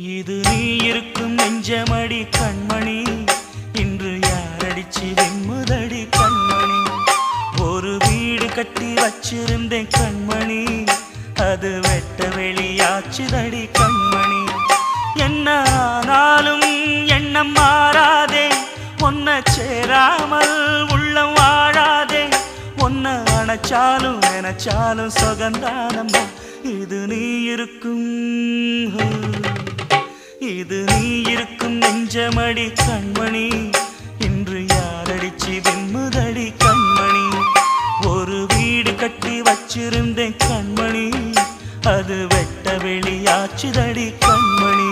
இது நீ இருக்கும் நெஞ்சமடி கண்மணி, இன்று யாரடிச்சு வெண்முதடி கண்மணி. ஒரு வீடு கட்டி வச்சிருந்தேன் கண்மணி, அது வெட்ட வெளியாச்சுதடி கண்மணி. என்ன ஆனாலும் எண்ணம் மாறாதே, ஒன்ன சேராமல் உள்ளம் வாழாதே. ஒன்ன அணைச்சாலும் நினைச்சாலும் சுகந்தானம்மா. இது நீ இருக்கும் நெஞ்சமடி கண்மணி, இன்று யாரடிச்சு வெண்முதடி கண்மணி. ஒரு வீடு கட்டி வச்சிருந்தேன் கண்மணி, அது வெட்ட வெளியாச்சுதடி கண்மணி.